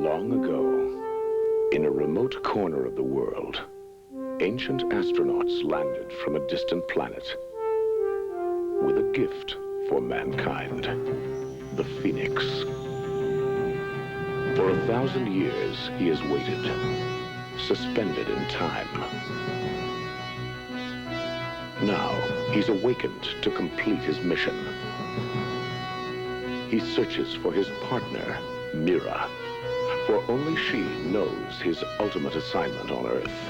Long ago, in a remote corner of the world, ancient astronauts landed from a distant planet with a gift for mankind, the Phoenix. For 1,000 years, he has waited, suspended in time. Now, he's awakened to complete his mission. He searches for his partner, Mira, for only she knows his ultimate assignment on Earth.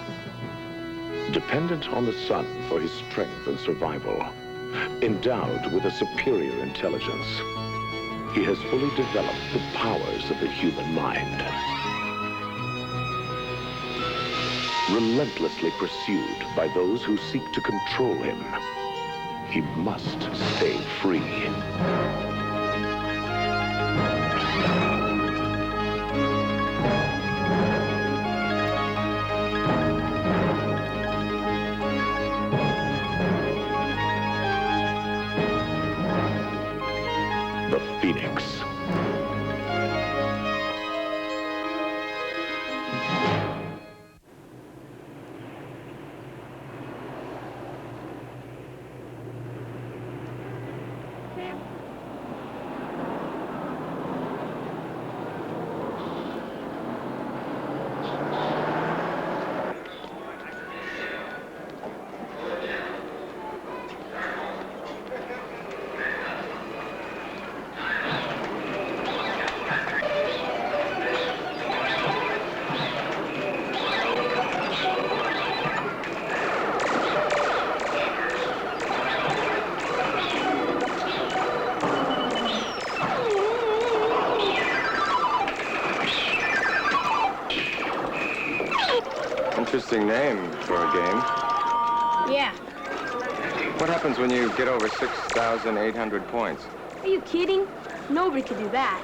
Dependent on the sun for his strength and survival, endowed with a superior intelligence, he has fully developed the powers of the human mind. Relentlessly pursued by those who seek to control him, he must stay free. The Phoenix. Interesting name for a game. Yeah. What happens when you get over 6,800 points? Are you kidding? Nobody could do that.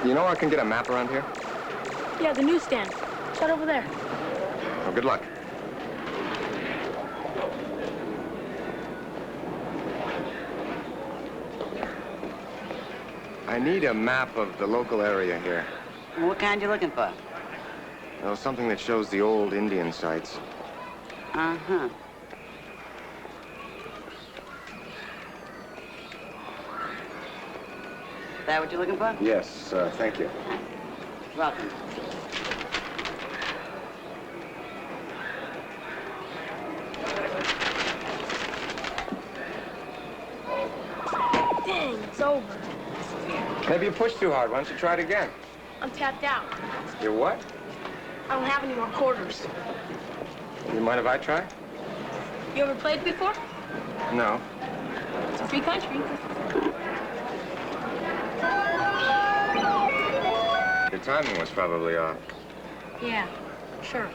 You know where I can get a map around here? Yeah, the newsstand. It's right over there. Oh, good luck. I need a map of the local area here. What kind you looking for? Oh, something that shows the old Indian sites. Uh-huh. That what you're looking for? Yes, thank you. Welcome. Dang, it's over. Maybe you pushed too hard. Why don't you try it again? I'm tapped out. You're what? I don't have any more quarters. You mind if I try? You ever played before? No. It's a free country. Your timing was probably off. Yeah, sure.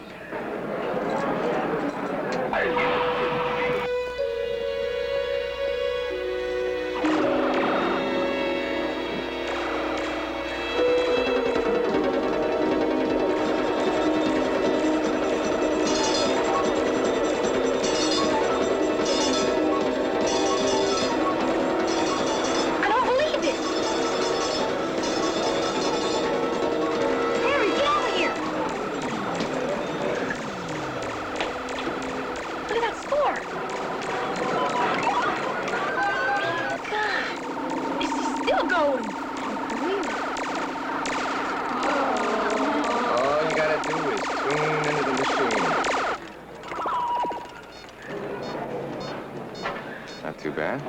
Not too bad.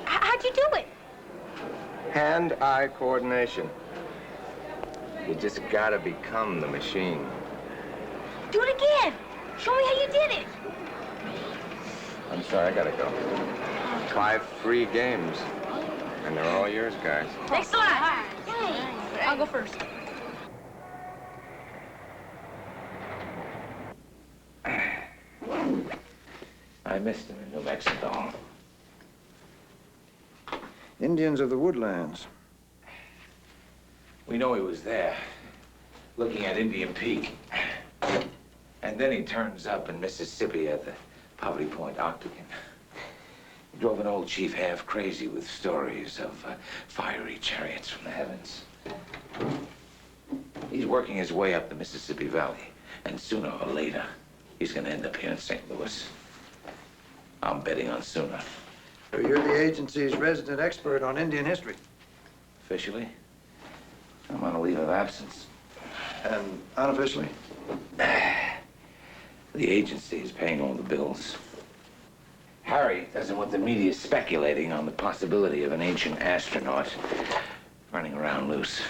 How'd you do it? Hand-eye coordination. You just gotta become the machine. Do it again. Show me how you did it. I'm sorry, I gotta go. 5 free games. And they're all yours, guys. Thanks a lot. I'll go first. I missed him in New Mexico. Indians of the woodlands. We know he was there, looking at Indian Peak. And then he turns up in Mississippi at the Poverty Point Octagon. Drove an old chief half crazy with stories of fiery chariots from the heavens. He's working his way up the Mississippi Valley, and sooner or later, he's gonna end up here in St. Louis. I'm betting on sooner. So you're the agency's resident expert on Indian history. Officially, I'm on a leave of absence. And unofficially? The agency is paying all the bills. Harry doesn't want the media speculating on the possibility of an ancient astronaut running around loose.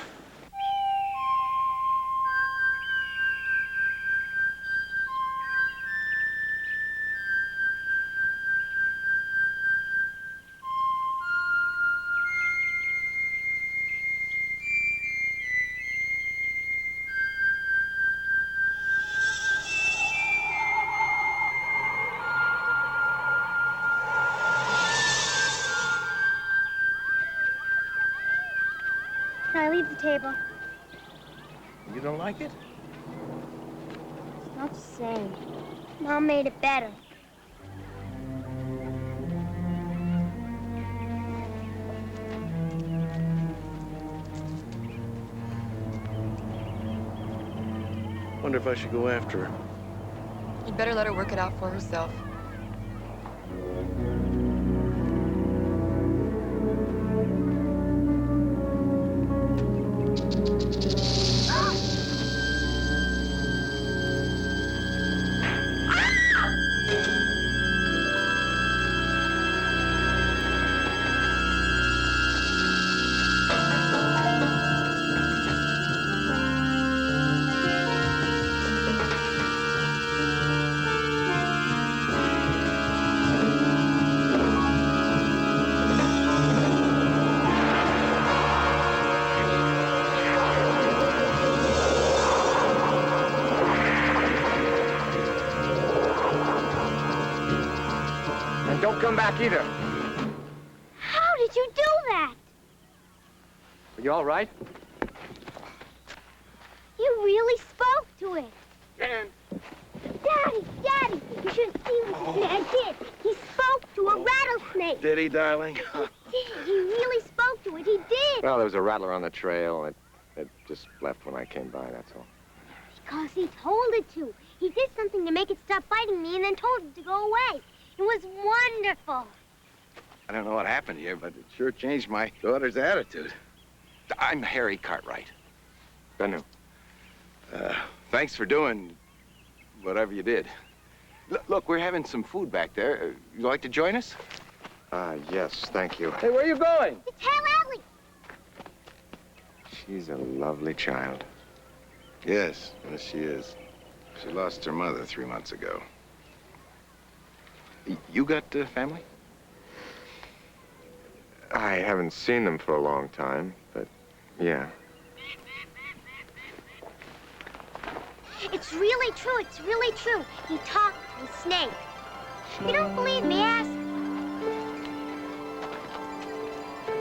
Can I leave the table? You don't like it? It's not the same. Mom made it better. Wonder if I should go after her. You'd better let her work it out for herself. Don't come back either. How did you do that? Are you all right? You really spoke to it. Jan. Daddy, you should have seen what the man did. He spoke to a rattlesnake. Did he, darling? He really spoke to it. He did. Well, there was a rattler on the trail. It just left when I came by, that's all. Because he told it to. He did something to make it stop biting me and then told it to go away. It was wonderful. I don't know what happened here, but it sure changed my daughter's attitude. I'm Harry Cartwright. Bennu. Thanks for doing whatever you did. Look, we're having some food back there. You like to join us? Yes, thank you. Hey, where are you going? The tail alley. She's a lovely child. Yes, she is. She lost her mother 3 months ago. You got family? I haven't seen them for a long time, but yeah. It's really true. It's really true. He talked to a snake. You don't believe me? Ask.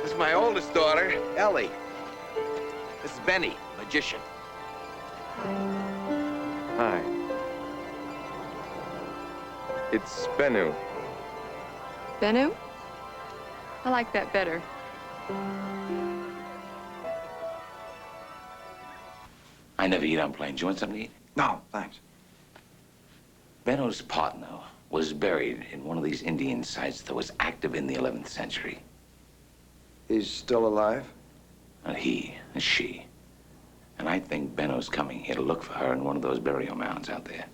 This is my oldest daughter, Ellie. This is Benny, magician. Hi. It's Bennu. Bennu? I like that better. I never eat on planes. You want something to eat? No, thanks. Bennu's partner was buried in one of these Indian sites that was active in the 11th century. He's still alive? And he and she. And I think Bennu's coming here to look for her in one of those burial mounds out there.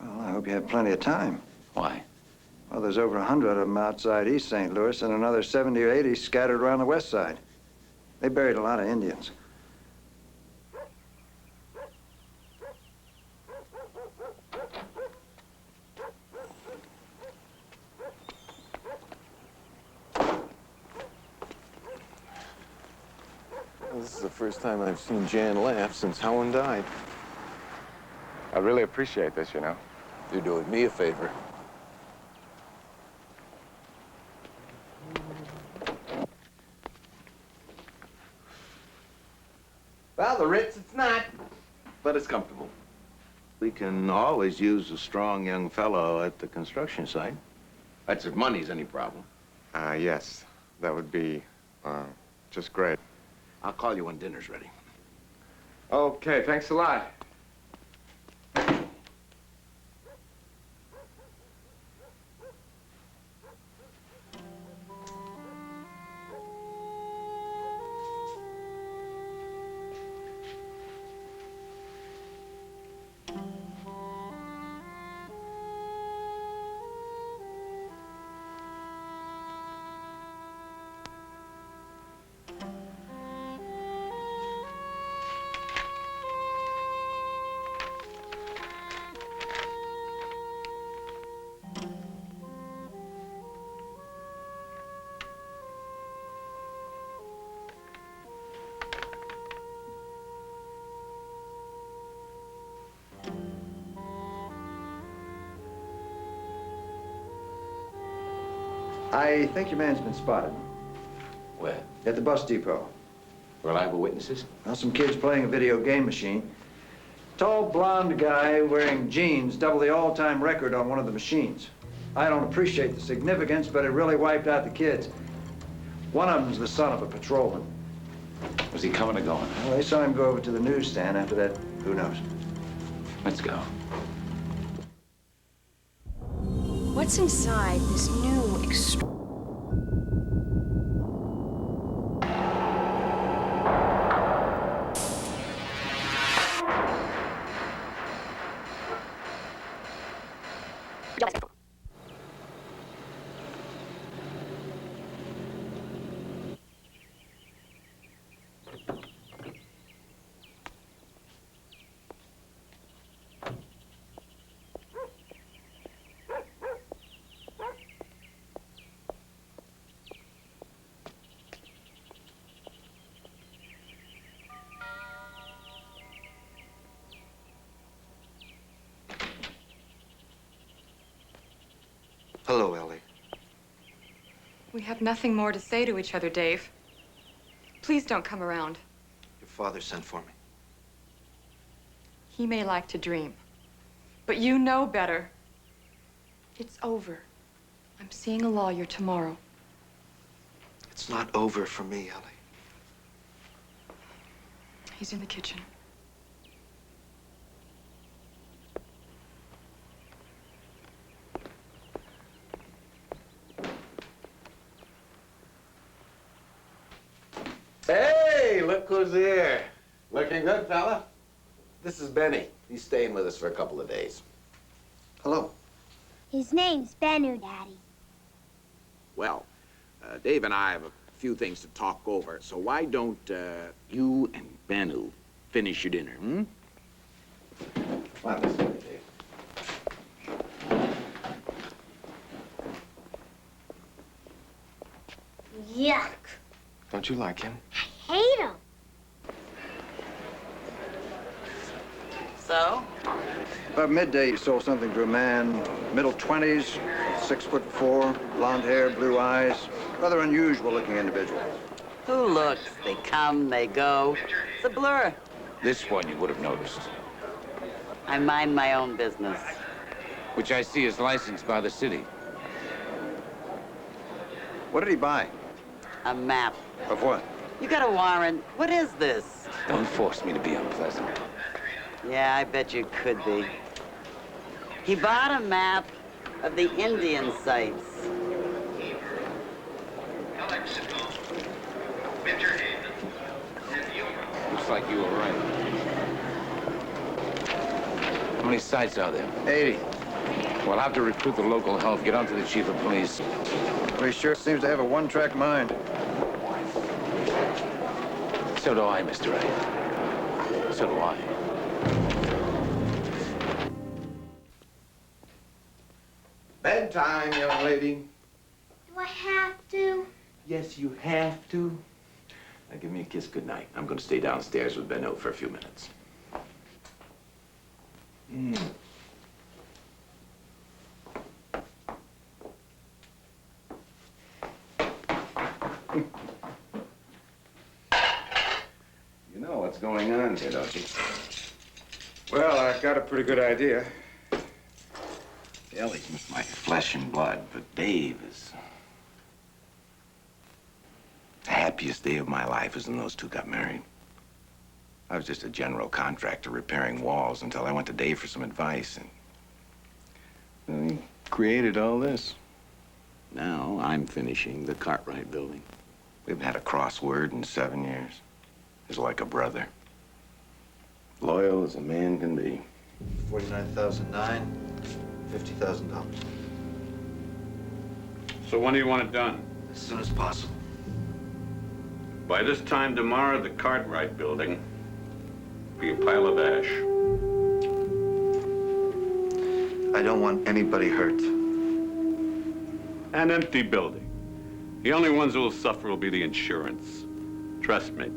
Well, I hope you have plenty of time. Why? Well, there's over 100 of them outside East St. Louis and another 70 or 80 scattered around the west side. They buried a lot of Indians. This is the first time I've seen Jan laugh since Helen died. I really appreciate this, you know. You're doing me a favor. Well, the Ritz, it's not. But it's comfortable. We can always use a strong young fellow at the construction site. That's if money's any problem. Yes. That would be, just great. I'll call you when dinner's ready. Okay, thanks a lot. I think your man's been spotted Where? at the bus depot. Reliable witnesses? Now, some kids playing a video game machine. Tall, blonde guy wearing jeans, double the all-time record on one of the machines. I don't appreciate the significance, but it really wiped out the kids. One of them's the son of a patrolman. Was he coming or going? Well, they saw him go over to the newsstand. After that, who knows? Let's go. What's inside this new Hello, Ellie. We have nothing more to say to each other, Dave. Please don't come around. Your father sent for me. He may like to dream, but you know better. It's over. I'm seeing a lawyer tomorrow. It's not over for me, Ellie. He's in the kitchen. Hey, look who's here. Looking good, fella. This is Benny. He's staying with us for a couple of days. Hello. His name's Bennu, Daddy. Well, Dave and I have a few things to talk over, so why don't you and Bennu finish your dinner, hmm? Come on, this way, Dave. Yuck. Don't you like him? I hate him. So? About midday, you sold something to a man, middle 20s, 6'4", blonde hair, blue eyes. Rather unusual-looking individual. Who looks? They come, they go. It's a blur. This one you would have noticed, I mind my own business. which I see is licensed by the city. What did he buy? A map. Of what? You got a warrant. What is this? Don't force me to be unpleasant. Yeah, I bet you could be. He bought a map of the Indian sites. Looks like you were right. How many sites are there? 80. We'll have to recruit the local help. Get on to the chief of police. Well, he sure seems to have a one-track mind. So do I, Mr. A. So do I. Bedtime, young lady. Do I have to? Yes, you have to. Now give me a kiss goodnight. I'm going to stay downstairs with Benno for a few minutes. You know what's going on here, don't you? Well, I've got a pretty good idea. Ellie's my flesh and blood, but Dave is... happiest day of my life is when those two got married. I was just a general contractor repairing walls until I went to Dave for some advice, and well, he created all this. Now I'm finishing the Cartwright building. We haven't had a crossword in 7 years. He's like a brother. Loyal as a man can be. 49,009, $50,000. So when do you want it done? As soon as possible. By this time tomorrow, the Cartwright building will be a pile of ash. I don't want anybody hurt. An empty building. The only ones who will suffer will be the insurance. Trust me.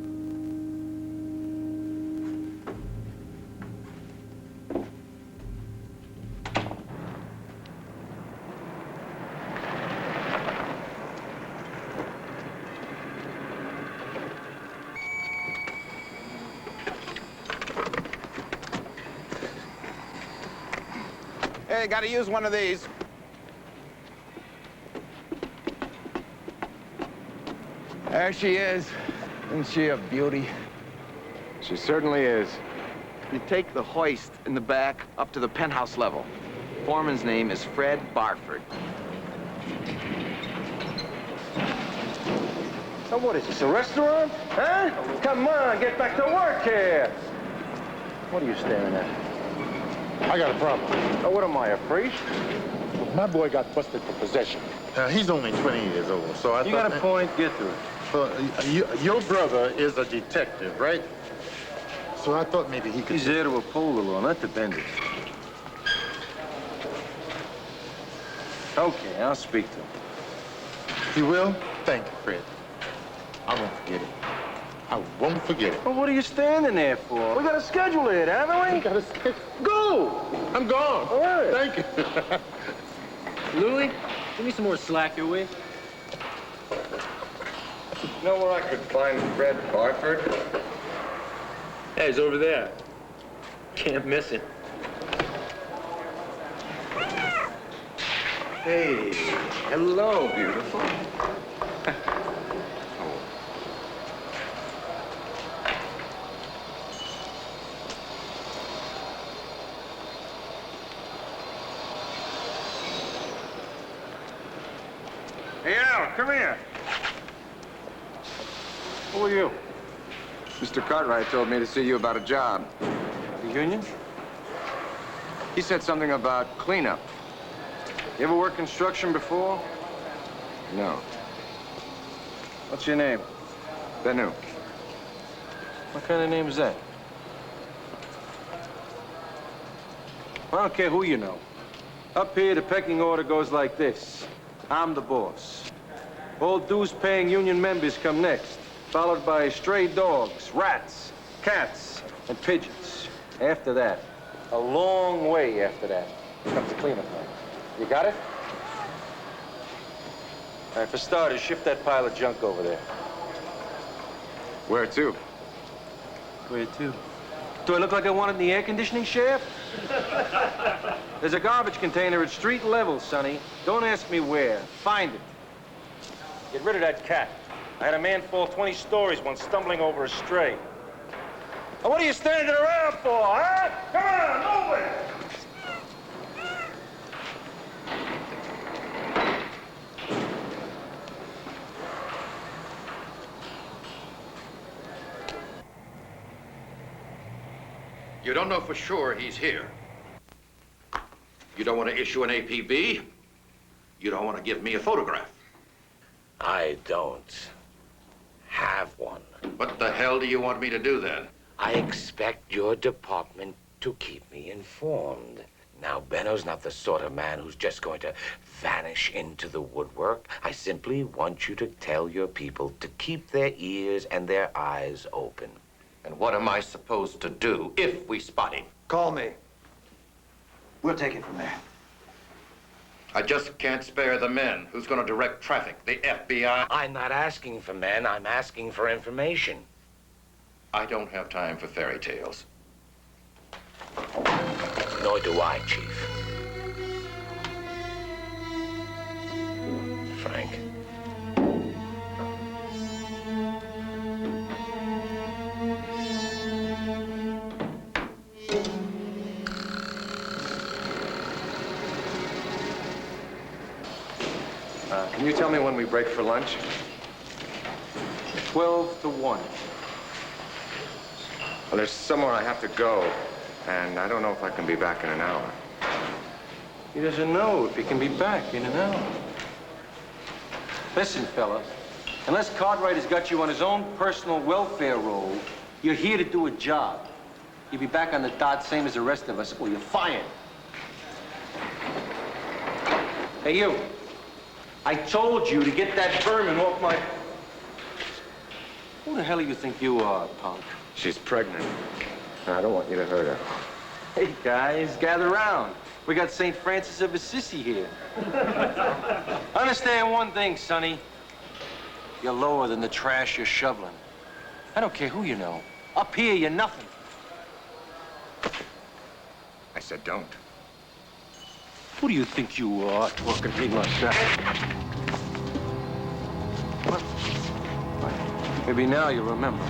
Hey, gotta use one of these. There she is. Isn't she a beauty? She certainly is. You take the hoist in the back up to the penthouse level. Foreman's name is Fred Barford. So what is this, a restaurant? Huh? Come on, get back to work here. What are you staring at? I got a problem. Oh, what am I, a priest? My boy got busted for possession. He's only 20 years old, so I You thought... got a point, get to it. Your brother is a detective, right? So I thought maybe he could... He's there to uphold the law, not to bend it. Okay, I'll speak to him. You will? Thank you, Fred. I won't forget it. I won't forget it. Well, what are you standing there for? We got a schedule here, haven't we? Got a schedule. Go! I'm gone. All right. Thank you. Louis, give me some more slack your way. You know where I could find Fred Barford? Hey, he's over there. Can't miss it. Hey, hello, beautiful. Hey, Al, come here. Who are you? Mr. Cartwright told me to see you about a job. The union? He said something about cleanup. You ever worked construction before? No. What's your name? Benu. What kind of name is that? I don't care who you know. Up here, the pecking order goes like this. I'm the boss. All dues-paying union members come next, followed by stray dogs, rats, cats, and pigeons. After that, a long way after that, comes the cleanup line. You got it? All right, for starters, shift that pile of junk over there. Where to? Where to? Do I look like I wanted in the air conditioning shaft? There's a garbage container at street level, Sonny. Don't ask me where. Find it. Get rid of that cat. I had a man fall 20 stories once stumbling over a stray. Now, what are you standing around for, huh? Come on, move it! You don't know for sure he's here. You don't want to issue an APB. You don't want to give me a photograph. I don't have one. What the hell do you want me to do then? I expect your department to keep me informed. Now, Benno's not the sort of man who's just going to vanish into the woodwork. I simply want you to tell your people to keep their ears and their eyes open. And what am I supposed to do if we spot him? Call me. We'll take it from there. I just can't spare the men. Who's going to direct traffic? The FBI? I'm not asking for men. I'm asking for information. I don't have time for fairy tales. Nor do I, Chief. Frank. Can you tell me when we break for lunch? 12 to 1. Well, there's somewhere I have to go, and I don't know if I can be back in an hour. He doesn't know if he can be back in an hour. Listen, fella, unless Cartwright has got you on his own personal welfare roll, you're here to do a job. You'll be back on the dot same as the rest of us, or you're fired. Hey, you. I told you to get that vermin off my... Who the hell do you think you are, punk? She's pregnant. I don't want you to hurt her. Hey, guys, gather round. We got St. Francis of Assisi here. Understand one thing, Sonny. You're lower than the trash you're shoveling. I don't care who you know. Up here, you're nothing. I said don't. Who do you think you are, talking to me like that? What? Maybe now you remember.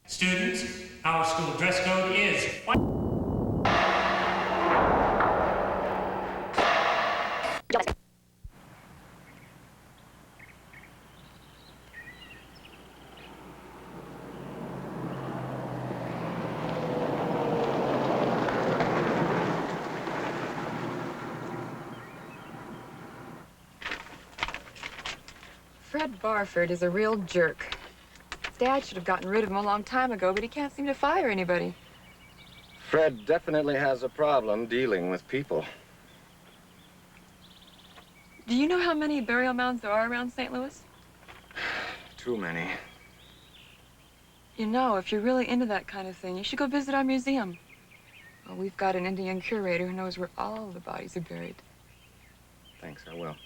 Students, our school dress code is white. Fred Barford is a real jerk. Dad should have gotten rid of him a long time ago, but he can't seem to fire anybody. Fred definitely has a problem dealing with people. Do you know how many burial mounds there are around St. Louis? Too many. You know, if you're really into that kind of thing, you should go visit our museum. Well, we've got an Indian curator who knows where all the bodies are buried. Thanks, I will.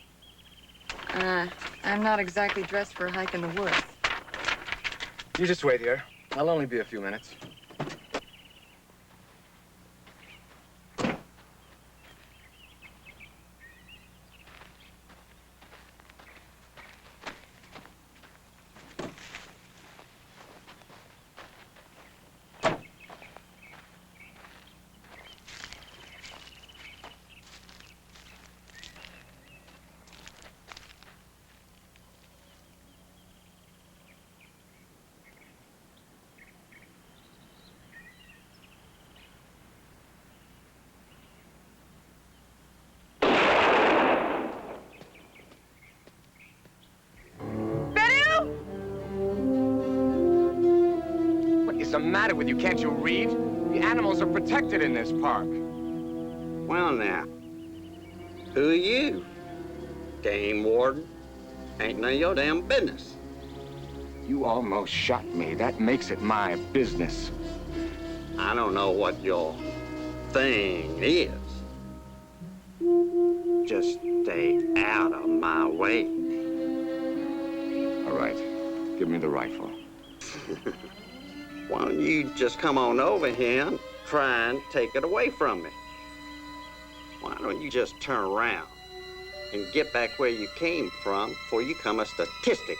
I'm not exactly dressed for a hike in the woods. You just wait here. I'll only be a few minutes. What's the matter with you? Can't you read? The animals are protected in this park. Well, now, who are you? Game warden? Ain't none of your damn business. You almost shot me. That makes it my business. I don't know what your thing is. Just stay out of my way. All right. Give me the rifle. Why don't you just come on over here and try and take it away from me? Why don't you just turn around and get back where you came from before you become a statistic?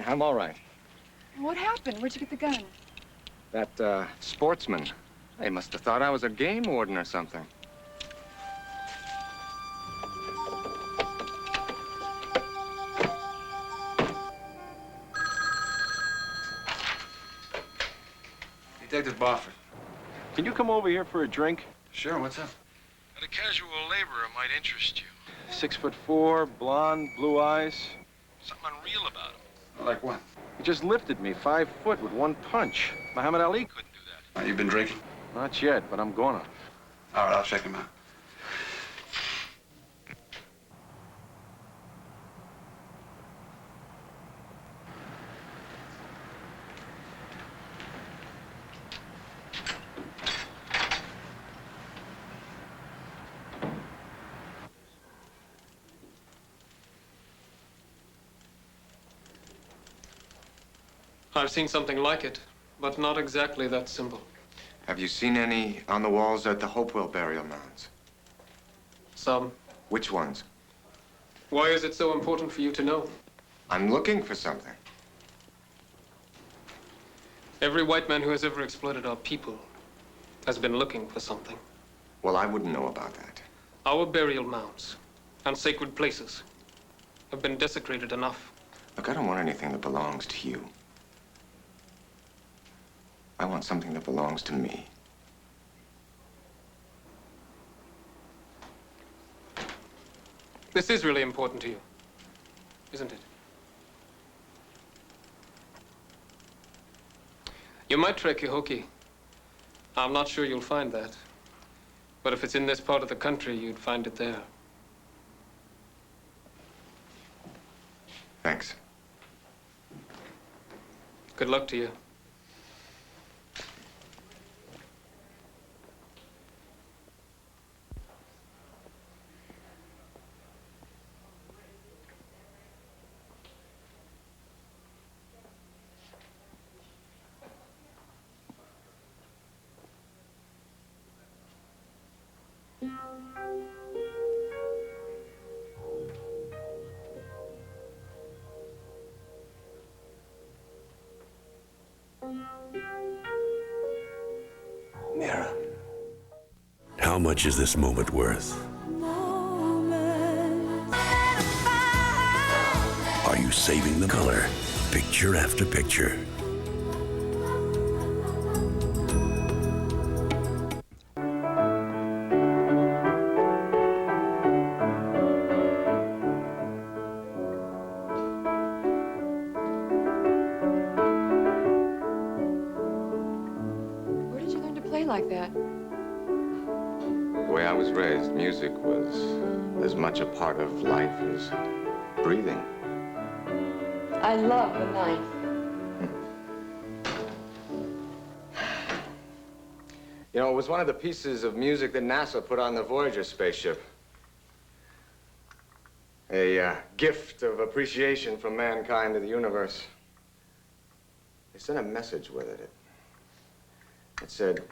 I'm all right. What happened? Where'd you get the gun? That, sportsman, They must have thought I was a game warden or something. Detective Boffin. Can you come over here for a drink? Sure, what's up? A casual laborer might interest you. 6'4", blonde, blue eyes. Something unreal about him. Like what? He just lifted me 5 foot with one punch. Muhammad Ali couldn't do that. You been drinking? Not yet, but I'm gonna. All right, I'll check him out. I've seen something like it, but not exactly that symbol. Have you seen any on the walls at the Hopewell burial mounds? Some. Which ones? Why is it so important for you to know? I'm looking for something. Every white man who has ever exploited our people has been looking for something. Well, I wouldn't know about that. Our burial mounds and sacred places have been desecrated enough. Look, I don't want anything that belongs to you. I want something that belongs to me. This is really important to you, isn't it? You might trek Cahokia. I'm not sure you'll find that. But if it's in this part of the country, you'd find it there. Thanks. Good luck to you. Mira, how much is this moment worth? Are you saving the color, picture after picture? Where did you learn to play like that? The way I was raised, music was as much a part of life as breathing. I love the ninth. You know, it was one of the pieces of music that NASA put on the Voyager spaceship. A gift of appreciation from mankind to the universe. They sent a message with it. It said,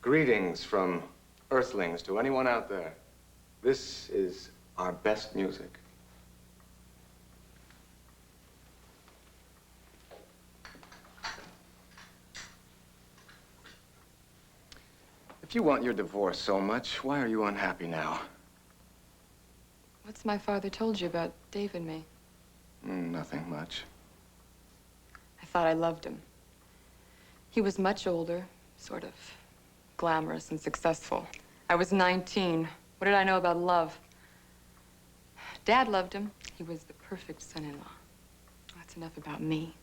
"Greetings from Earthlings to anyone out there. This is our best music." If you want your divorce so much, why are you unhappy now? What's my father told you about Dave and me? Nothing much. I thought I loved him. He was much older, sort of glamorous and successful. I was 19. What did I know about love? Dad loved him. He was the perfect son-in-law. That's enough about me.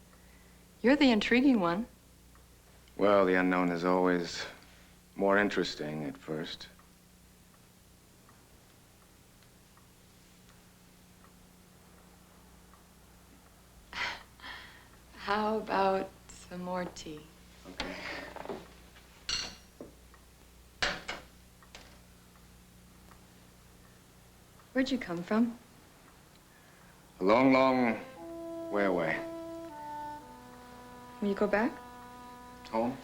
You're the intriguing one. Well, the unknown is always more interesting at first. How about some more tea? Okay. Where'd you come from? A long, long way away. Will you go back? Home?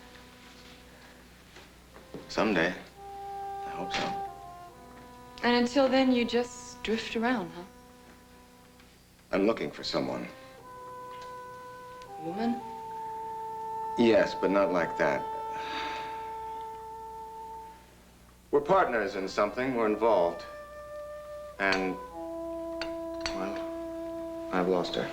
Someday. I hope so. And until then, you just drift around, huh? I'm looking for someone. Woman? Yes, but not like that. We're partners in something. We're involved. And, well, I've lost her.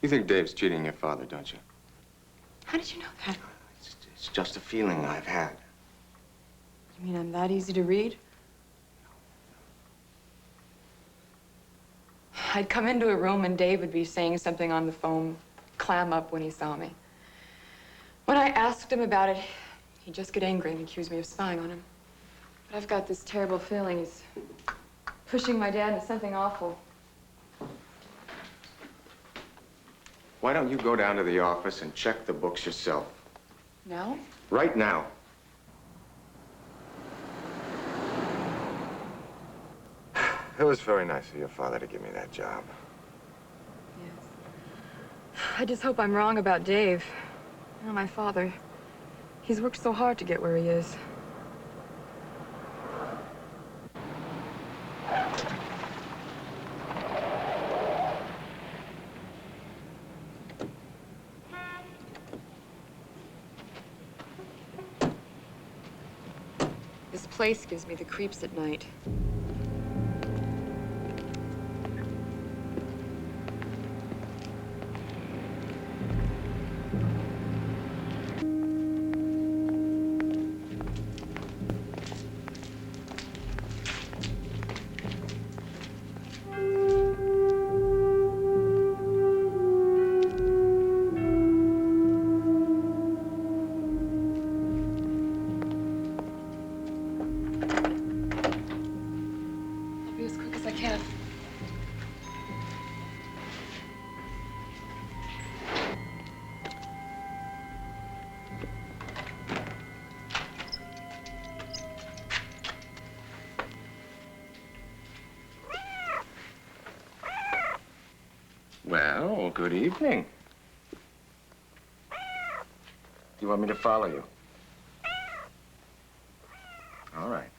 You think Dave's cheating your father, don't you? How did you know that? It's just a feeling I've had. You mean I'm that easy to read? I'd come into a room and Dave would be saying something on the phone, clam up when he saw me. When I asked him about it, he'd just get angry and accuse me of spying on him. But I've got this terrible feeling he's pushing my dad into something awful. Why don't you go down to the office and check the books yourself? Now? Right now. It was very nice of your father to give me that job. Yes. I just hope I'm wrong about Dave. You know, my father, he's worked so hard to get where he is. This place gives me the creeps at night. Well, good evening. You want me to follow you? All right.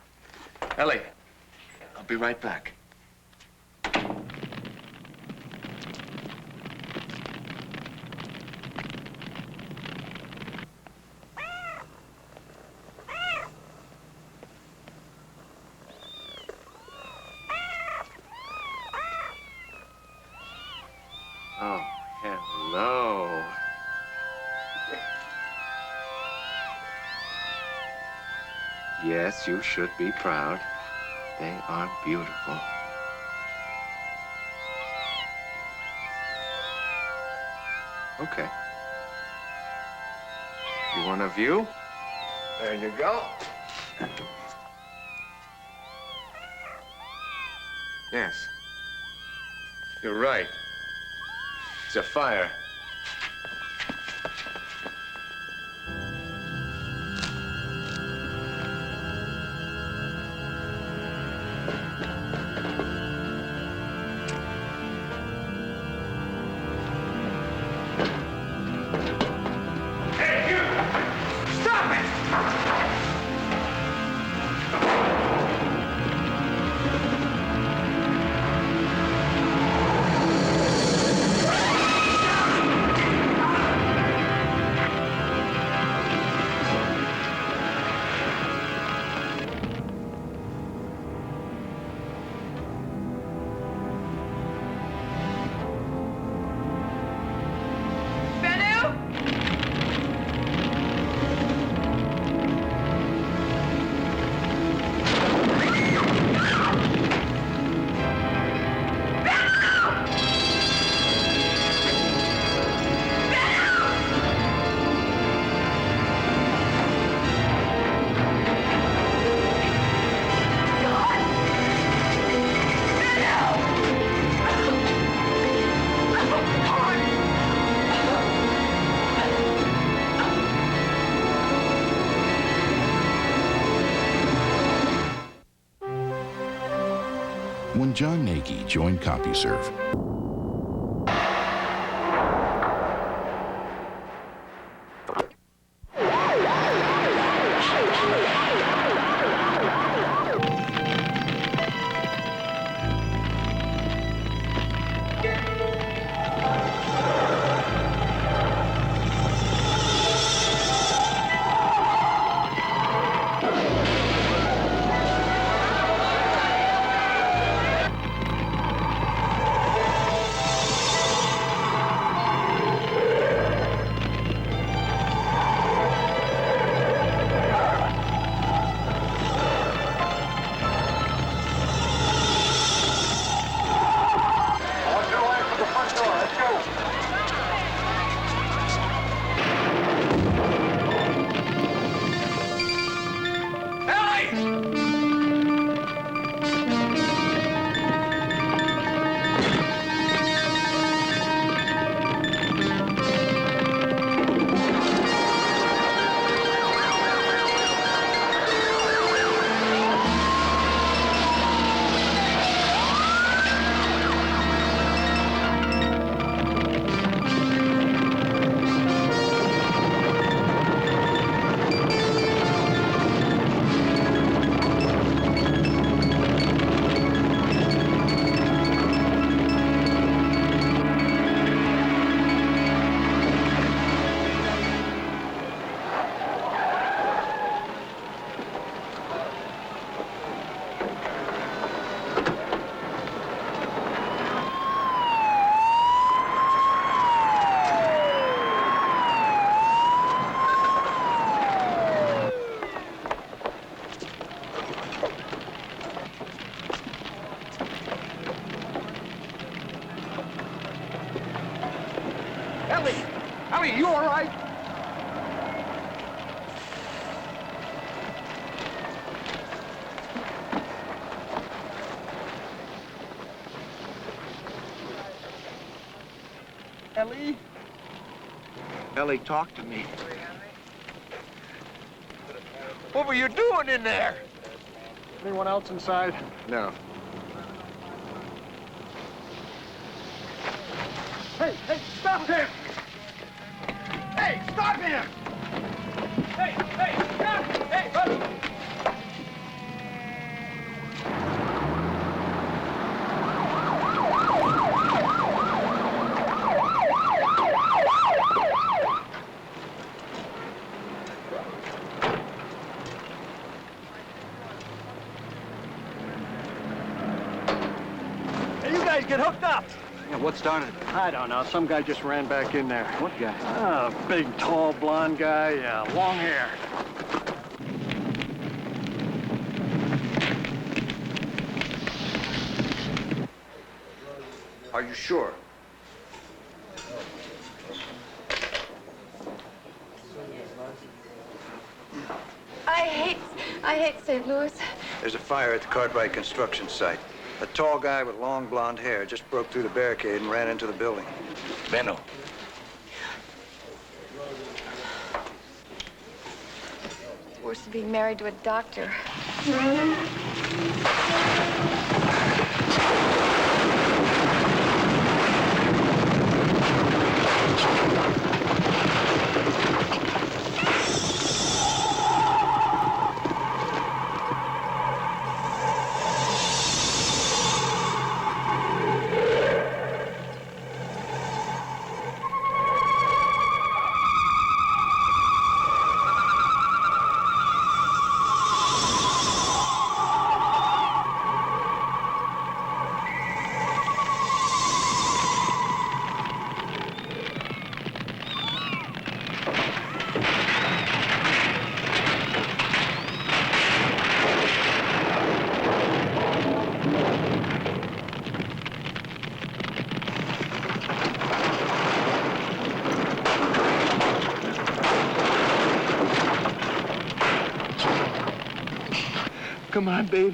Ellie, I'll be right back. Oh, hello. Yes, you should be proud. They are beautiful. Okay. You want a view? There you go. Yes. You're right. It's a fire. When John Nagy joined CompuServe, Ellie! Ellie, you all right? Ellie? Ellie, talk to me. What were you doing in there? Anyone else inside? No. Hey, stop him! Hey, stop him! Hey, stop! Hey, buddy! Hey, you guys get hooked up! Yeah, what started it? I don't know. Some guy just ran back in there. What guy? Big, tall, blonde guy, long hair. Are you sure? I hate St. Louis. There's a fire at the Cartwright construction site. A tall guy with long blonde hair just broke through the barricade and ran into the building. Benno. Worse than being married to a doctor. Come on, baby.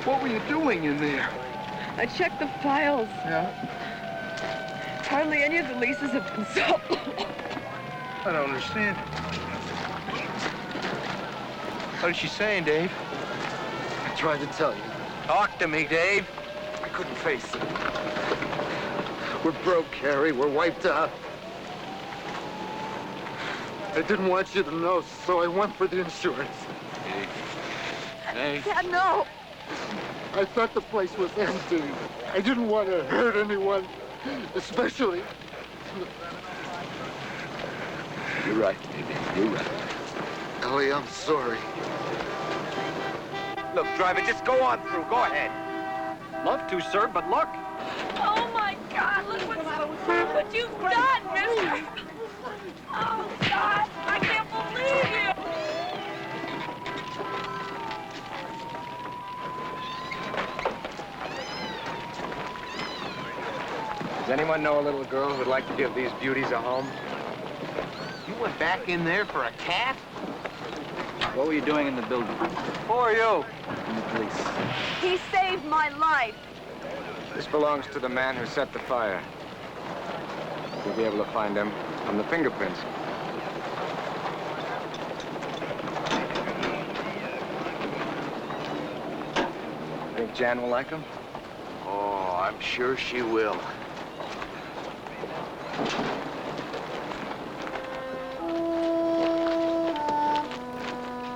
What were you doing in there? I checked the files. Yeah? Hardly any of the leases have been sold. I don't understand. What is she saying, Dave? I tried to tell you. Talk to me, Dave. I couldn't face it. We're broke, Harry. We're wiped out. I didn't want you to know, so I went for the insurance. Dave. Dad, no. I thought the place was empty. I didn't want to hurt anyone, especially... You're right, baby. You're right. Ellie, I'm sorry. Look, driver, just go on through. Go ahead. Love to, sir, but look. Oh, my God, look what you've done, mister. Oh, God, I can't believe you. Does anyone know a little girl who would like to give these beauties a home? You went back in there for a cat? What were you doing in the building? Who are you? In the police. He saved my life. This belongs to the man who set the fire. You'll be able to find him from the fingerprints. Think Jan will like him? Oh, I'm sure she will.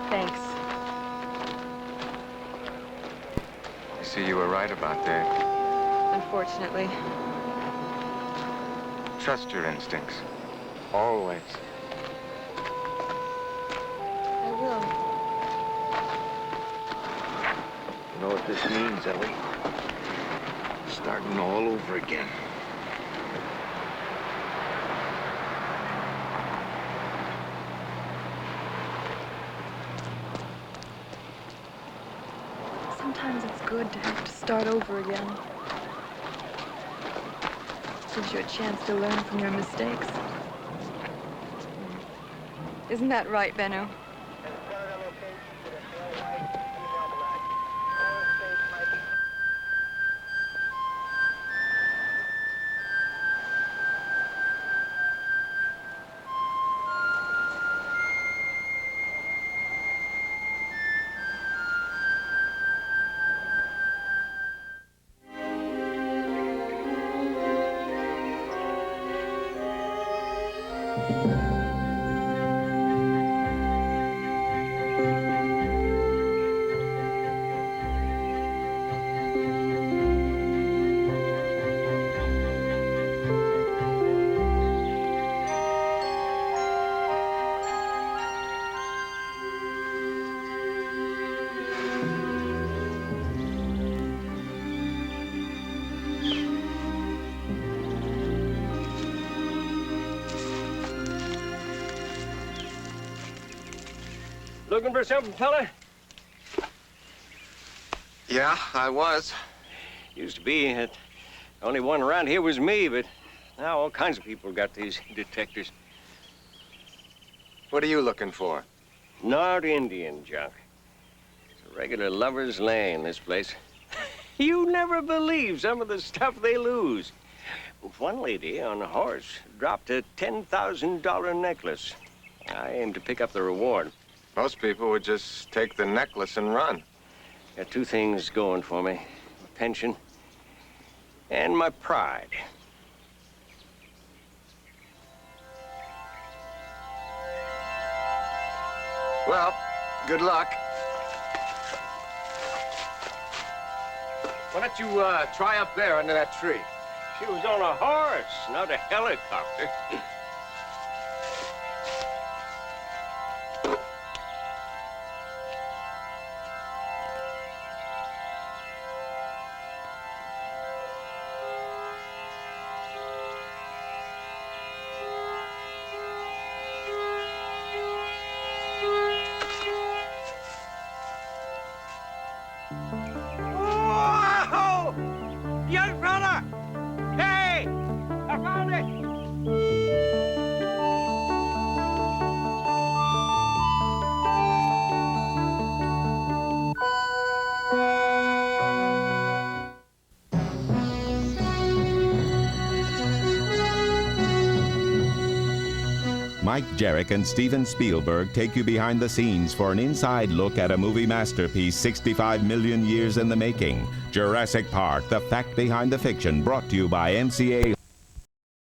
Thanks. I see you were right about Dave. Unfortunately. Trust your instincts. Always. I will. You know what this means, Ellie? Starting all over again. Sometimes it's good to have to start over again. Gives you a chance to learn from your mistakes. Isn't that right, Benno? Looking for something, fella? Yeah, I was. Used to be. The only one around here was me, but now all kinds of people got these detectors. What are you looking for? North Indian junk. It's a regular lover's lane, this place. You never believe some of the stuff they lose. One lady on a horse dropped a $10,000 necklace. I aim to pick up the reward. Most people would just take the necklace and run. Got two things going for me. My pension and my pride. Well, good luck. Why don't you try up there under that tree? She was on a horse, not a helicopter. Whoa! Young fella! Hey! I found it! Mike Jarek and Steven Spielberg take you behind the scenes for an inside look at a movie masterpiece 65 million years in the making. Jurassic Park, the fact behind the fiction, brought to you by MCA.